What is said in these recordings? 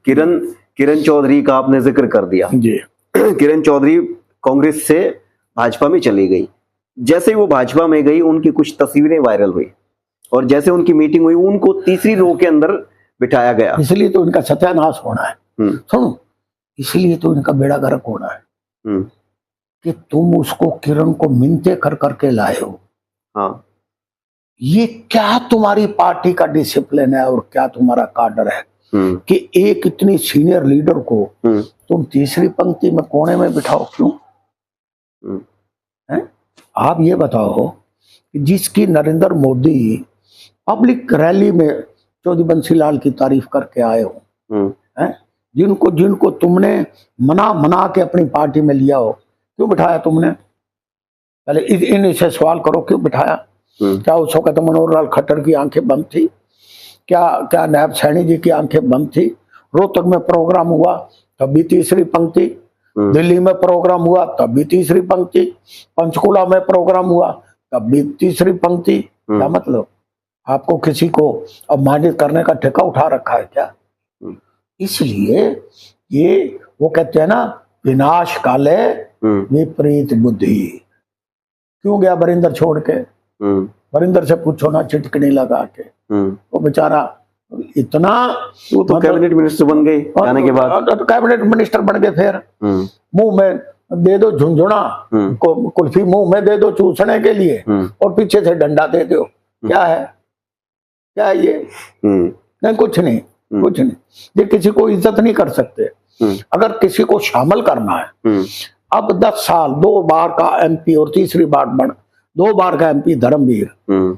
किरण किरण चौधरी का आपने जिक्र कर दिया जी। किरण चौधरी कांग्रेस से भाजपा में चली गई। जैसे ही वो भाजपा में गई, उनकी कुछ तस्वीरें वायरल हुई और जैसे उनकी मीटिंग हुई, उनको तीसरी रो के अंदर बिठाया गया। इसलिए तो इनका सत्यानाश होना है। सुनो, इसलिए तो इनका बेड़ा गर्क होना है कि तुम उसको किरण को मिनते कर करके लाए हो। हाँ, ये क्या तुम्हारी पार्टी का डिसिप्लिन है और क्या तुम्हारा काडर है कि एक इतनी सीनियर लीडर को तुम तीसरी पंक्ति में कोने में बिठाओ? क्यों है? आप ये बताओ कि जिसकी नरेंद्र मोदी पब्लिक रैली में चौधरी बंसीलाल की तारीफ करके आए हो, हैं? जिनको जिनको तुमने मना के अपनी पार्टी में लिया हो, क्यों बिठाया तुमने? पहले इनसे सवाल करो, क्यों बिठाया? क्या उस वक्त मनोहर लाल खट्टर की आंखें बंद थी? क्या नायब सैनी जी की आंखें बंद थी? रोहतक में प्रोग्राम हुआ तब भी तीसरी पंक्ति, दिल्ली में प्रोग्राम हुआ तब भी तीसरी पंक्ति, पंचकुला में प्रोग्राम हुआ तब भी तीसरी पंक्ति। क्या मतलब? आपको किसी को अपमानित करने का ठेका उठा रखा है क्या? इसलिए ये वो कहते हैं ना, विनाश काले विपरीत बुद्धि। क्यों गया वरिंदर छोड़ के? वरिंदर से पूछो ना, चिटकनी लगा के। वो बेचारा इतना, वो तो कैबिनेट मिनिस्टर बन गए जाने के बाद। कैबिनेट मिनिस्टर बन गए, फिर मुंह में दे दो झुंझुना, कुल्फी मुंह में दे दो चूसने के लिए और पीछे से डंडा दे दो। क्या है, क्या है ये? नहीं, कुछ नहीं, कुछ नहीं। ये किसी को इज्जत नहीं कर सकते। अगर किसी को शामिल करना है, अब 10 साल 2 बार का एमपी और तीसरी बार 2 बार का एमपी धर्मवीर,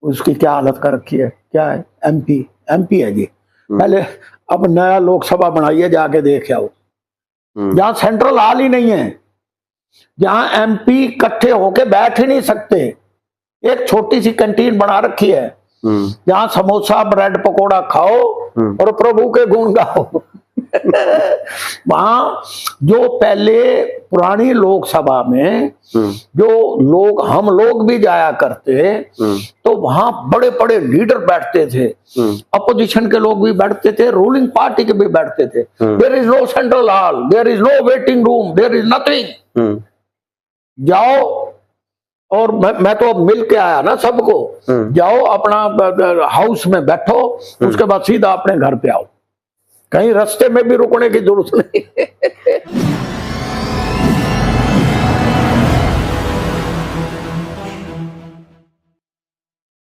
उसकी क्या हालत कर रखी है? क्या है? एमपी है जी। पहले अब नया लोकसभा बनाइए, जाके देख आओ, जहां सेंट्रल हाल ही नहीं है, जहां एमपी इकट्ठे होके बैठ ही नहीं सकते। एक छोटी सी कैंटीन बना रखी है जहां समोसा ब्रेड पकोड़ा खाओ और प्रभु के गुण गाओ। वहां जो पहले पुरानी लोकसभा में जो लोग, हम लोग भी जाया करते, तो वहां बड़े बड़े लीडर बैठते थे, अपोजिशन के लोग भी बैठते थे, रूलिंग पार्टी के भी बैठते थे। There is no central hall, there is no waiting room, there is nothing. जाओ, और मैं तो अब मिल के आया ना सबको, जाओ अपना हाउस में बैठो, उसके बाद सीधा अपने घर पे आओ, कहीं रास्ते में भी रुकने की जरूरत नहीं।